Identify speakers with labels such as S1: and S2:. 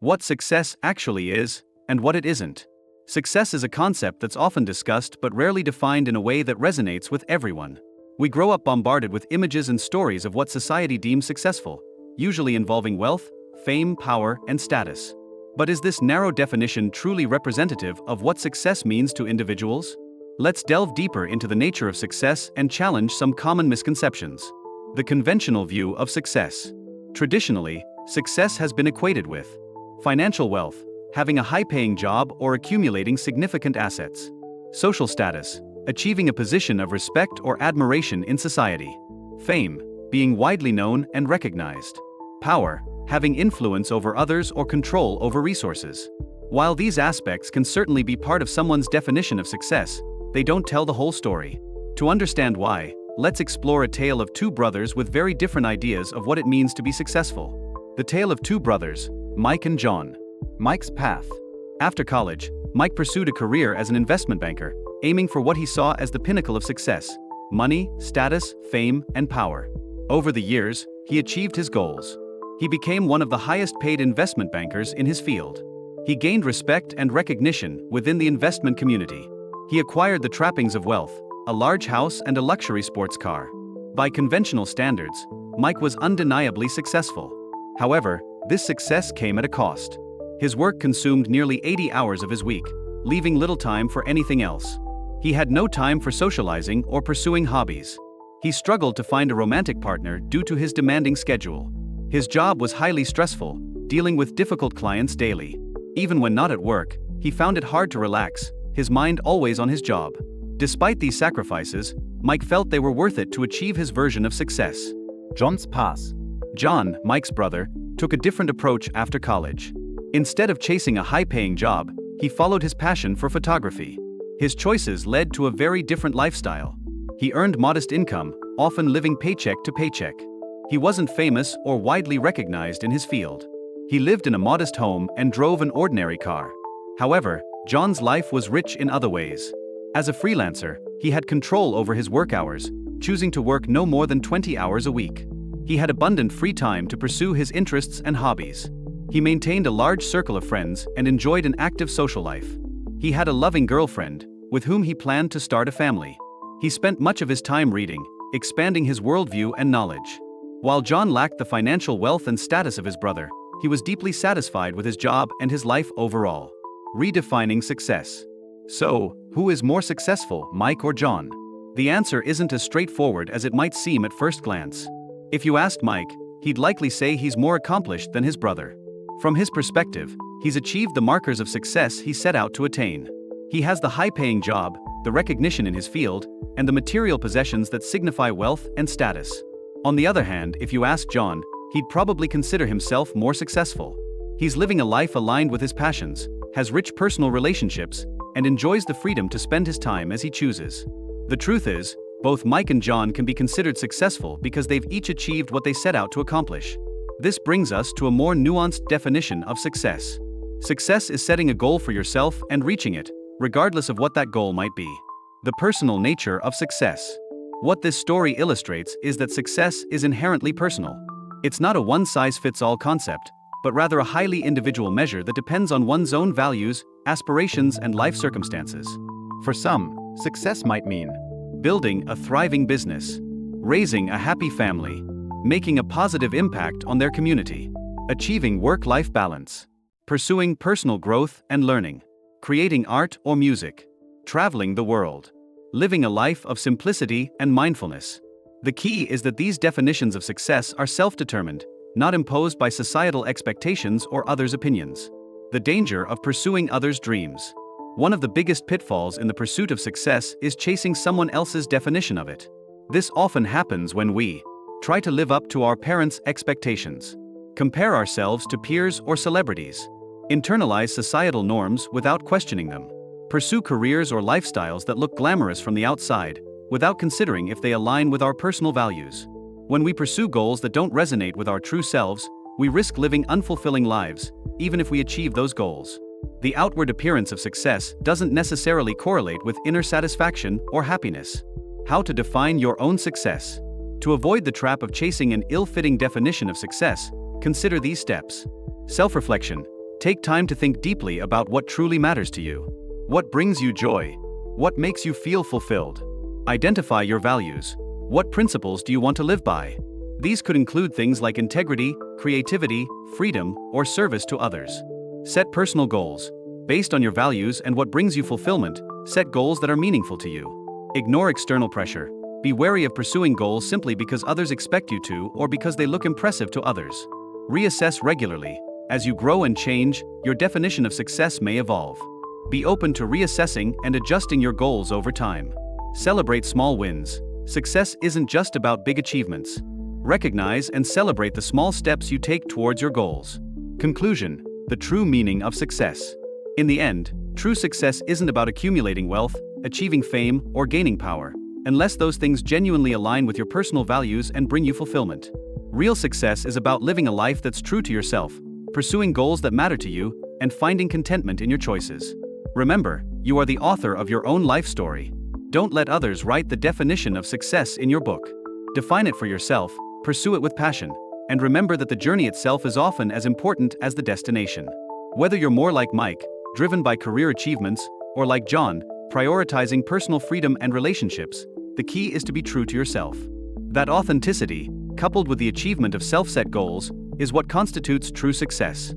S1: What success actually is, and what it isn't. Success is a concept that's often discussed but rarely defined in a way that resonates with everyone. We grow up bombarded with images and stories of what society deems successful, usually involving wealth, fame, power, and status. But is this narrow definition truly representative of what success means to individuals? Let's delve deeper into the nature of success and challenge some common misconceptions. The conventional view of success. Traditionally, success has been equated with financial wealth, having a high-paying job or accumulating significant assets. Social status, achieving a position of respect or admiration in society. Fame, being widely known and recognized. Power, having influence over others or control over resources. While these aspects can certainly be part of someone's definition of success, they don't tell the whole story. To understand why, let's explore a tale of two brothers with very different ideas of what it means to be successful. The tale of two brothers, Mike and John. Mike's path. After college, Mike pursued a career as an investment banker, aiming for what he saw as the pinnacle of success: money, status, fame, and power. Over the years, he achieved his goals. He became one of the highest-paid investment bankers in his field. He gained respect and recognition within the investment community. He acquired the trappings of wealth, a large house and a luxury sports car. By conventional standards, Mike was undeniably successful. However, this success came at a cost. His work consumed nearly 80 hours of his week, leaving little time for anything else. He had no time for socializing or pursuing hobbies. He struggled to find a romantic partner due to his demanding schedule. His job was highly stressful, dealing with difficult clients daily. Even when not at work, he found it hard to relax, his mind always on his job. Despite these sacrifices, Mike felt they were worth it to achieve his version of success. John's path. John, Mike's brother, took a different approach after college. Instead of chasing a high-paying job, he followed his passion for photography. His choices led to a very different lifestyle. He earned modest income, often living paycheck to paycheck. He wasn't famous or widely recognized in his field. He lived in a modest home and drove an ordinary car. However, John's life was rich in other ways. As a freelancer, he had control over his work hours, choosing to work no more than 20 hours a week. He had abundant free time to pursue his interests and hobbies. He maintained a large circle of friends and enjoyed an active social life. He had a loving girlfriend, with whom he planned to start a family. He spent much of his time reading, expanding his worldview and knowledge. While John lacked the financial wealth and status of his brother, he was deeply satisfied with his job and his life overall. Redefining success. So, who is more successful, Mike or John? The answer isn't as straightforward as it might seem at first glance. If you asked Mike, he'd likely say he's more accomplished than his brother. From his perspective, he's achieved the markers of success he set out to attain. He has the high-paying job, the recognition in his field, and the material possessions that signify wealth and status. On the other hand, if you ask John, he'd probably consider himself more successful. He's living a life aligned with his passions, has rich personal relationships, and enjoys the freedom to spend his time as he chooses. The truth is, both Mike and John can be considered successful because they've each achieved what they set out to accomplish. This brings us to a more nuanced definition of success. Success is setting a goal for yourself and reaching it, regardless of what that goal might be. The personal nature of success. What this story illustrates is that success is inherently personal. It's not a one-size-fits-all concept, but rather a highly individual measure that depends on one's own values, aspirations, and life circumstances. For some, success might mean building a thriving business, raising a happy family, making a positive impact on their community, achieving work-life balance, pursuing personal growth and learning, creating art or music, traveling the world, living a life of simplicity and mindfulness. The key is that these definitions of success are self-determined, not imposed by societal expectations or others' opinions. The danger of pursuing others' dreams. One of the biggest pitfalls in the pursuit of success is chasing someone else's definition of it. This often happens when we try to live up to our parents' expectations, compare ourselves to peers or celebrities, internalize societal norms without questioning them, pursue careers or lifestyles that look glamorous from the outside, without considering if they align with our personal values. When we pursue goals that don't resonate with our true selves, we risk living unfulfilling lives, even if we achieve those goals. The outward appearance of success doesn't necessarily correlate with inner satisfaction or happiness. How to define your own success. To avoid the trap of chasing an ill-fitting definition of success, consider these steps. Self-reflection. Take time to think deeply about what truly matters to you. What brings you joy? What makes you feel fulfilled? Identify your values. What principles do you want to live by? These could include things like integrity, creativity, freedom, or service to others. Set personal goals. Based on your values and what brings you fulfillment, set goals that are meaningful to you. Ignore external pressure. Be wary of pursuing goals simply because others expect you to or because they look impressive to others. Reassess regularly. As you grow and change, your definition of success may evolve. Be open to reassessing and adjusting your goals over time. Celebrate small wins. Success isn't just about big achievements. Recognize and celebrate the small steps you take towards your goals. Conclusion: the true meaning of success. In the end, true success isn't about accumulating wealth, achieving fame, or gaining power, unless those things genuinely align with your personal values and bring you fulfillment. Real success is about living a life that's true to yourself, pursuing goals that matter to you, and finding contentment in your choices. Remember, you are the author of your own life story. Don't let others write the definition of success in your book. Define it for yourself, pursue it with passion, and remember that the journey itself is often as important as the destination. Whether you're more like Mike, driven by career achievements, or like John, prioritizing personal freedom and relationships, the key is to be true to yourself. That authenticity, coupled with the achievement of self-set goals, is what constitutes true success.